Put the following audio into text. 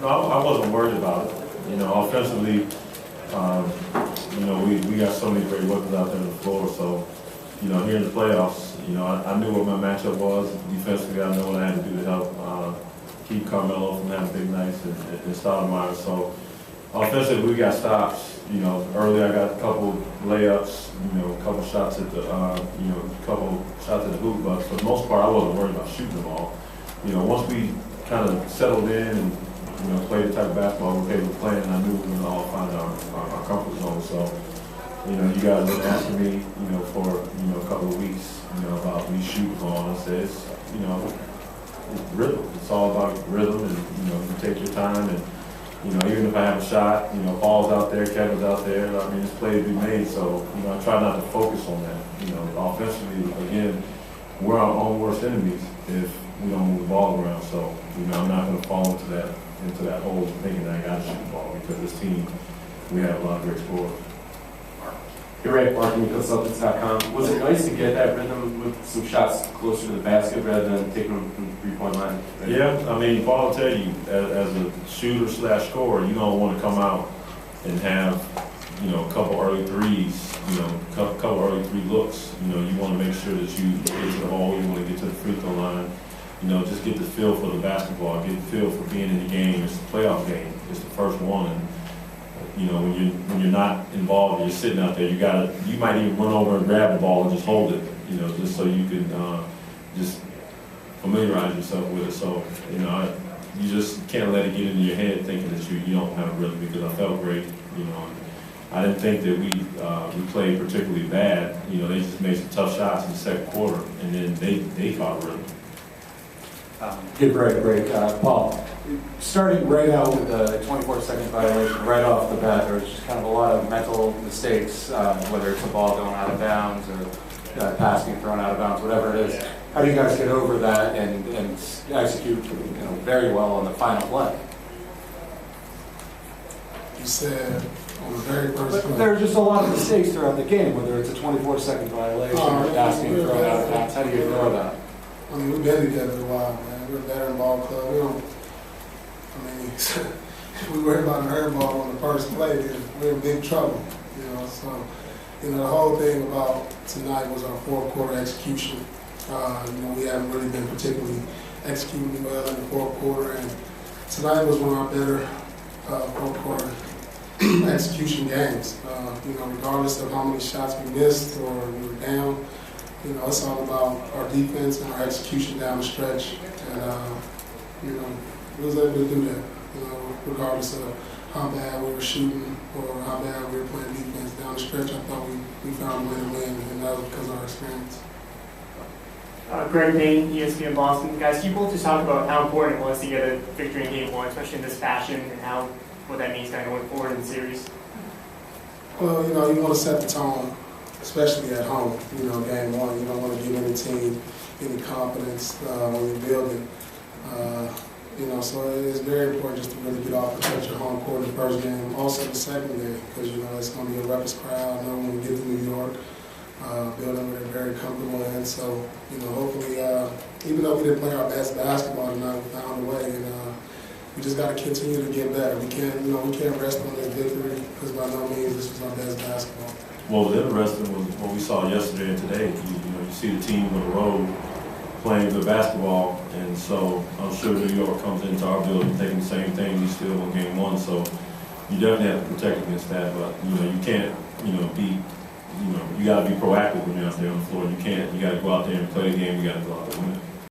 No, I wasn't worried about it. You know, offensively, you know, we got so many great weapons out there on the floor. So, you know, here in the playoffs, you know, I knew what my matchup was. Defensively, I know what I had to do to help keep Carmelo from having big nights and Stoudemire. So, offensively, we got stops. You know, early I got a couple layups. You know, a couple shots at the, you know, a couple shots at the hoop. But for the most part, I wasn't worried about shooting the ball. You know, once we kind of settled in and, you know, played the type of basketball we were playing, and I knew we were all find our comfort zone. So, you know, you guys been asking me, you know, for, you know, a couple of weeks, you know, about me shooting the ball. And I said, it's, you know, it's rhythm. It's all about rhythm, and, you know, you take your time. And, you know, even if I have a shot, you know, Paul's out there, Kevin's out there. I mean, it's play to be made. So, you know, I try not to focus on that. You know, offensively, again, we're our own worst enemies if we don't move the ball around. So, you know, I'm not going to fall into that hole thinking that I got to shoot the ball, because this team, we have a lot of great scorers. You're right, Celtics.com. Was it nice to get that rhythm with some shots closer to the basket rather than taking them from the three-point line? Yeah, I mean, Paul will tell you, as a shooter/scorer, you don't want to come out and have, you know, a couple early threes, you know, couple early three looks. You know, you want to make sure that you get to the hole, you want to get to the free throw line. You know, just get the feel for the basketball, get the feel for being in the game. It's the playoff game. It's the first one. And, you know, when you're not involved, you're sitting out there. You might even run over and grab the ball and just hold it. You know, just so you can just familiarize yourself with it. So, you know, you just can't let it get into your head thinking that you don't have a rhythm, because I felt great. You know, I didn't think that we played particularly bad. You know, they just made some tough shots in the second quarter, and then they caught a rhythm. Good break. Paul, starting right out with a 24-second violation right off the bat, there's just kind of a lot of mental mistakes, whether it's a ball going out of bounds or passing thrown out of bounds, whatever it is. How do you guys get over that and execute, you know, very well on the final play? You said on the very first play. There are just a lot of mistakes throughout the game, whether it's a 24-second violation or passing thrown out of bounds. How do you ignore that? I mean, we've been together a while, man. We're a veteran ball club. We don't, I mean, if we worry about an air ball on the first play, then we're in big trouble, you know. So, you know, the whole thing about tonight was our fourth quarter execution. You know, we haven't really been particularly executing well in the fourth quarter, and tonight was one of our better fourth quarter execution games. You know, regardless of how many shots we missed or we were down, you know, it's all about our defense and our execution down the stretch. And, you know, we was able to do that, you know, regardless of how bad we were shooting or how bad we were playing defense down the stretch. I thought we found a way to win, and that was because of our experience. Greg Payne, ESPN Boston. Guys, can you both just talk about how important it was to get a victory in Game 1, especially in this fashion, and what that means kind of going forward in the series? Well, you know, you want to set the tone, especially at home. You know, Game 1, you don't want to give any team any confidence when you build it. You know, so it's very important just to really get off and touch your home court in the first game, also the second game, because, you know, it's going to be a ruckus crowd. I know when we get to New York, building where they're very comfortable in. So, you know, hopefully, even though we didn't play our best basketball tonight, we found a way, and we just got to continue to get better. We can't rest on this victory, because by no means this was our best basketball. What was interesting was what we saw yesterday and today. You know, you see the team on the road playing good basketball, and so I'm sure New York comes into our building thinking the same thing. We still won Game 1, so you definitely have to protect against that. But you know, you can't, you got to be proactive when you're out there on the floor. You got to go out there and play the game. You got to go out there and win it.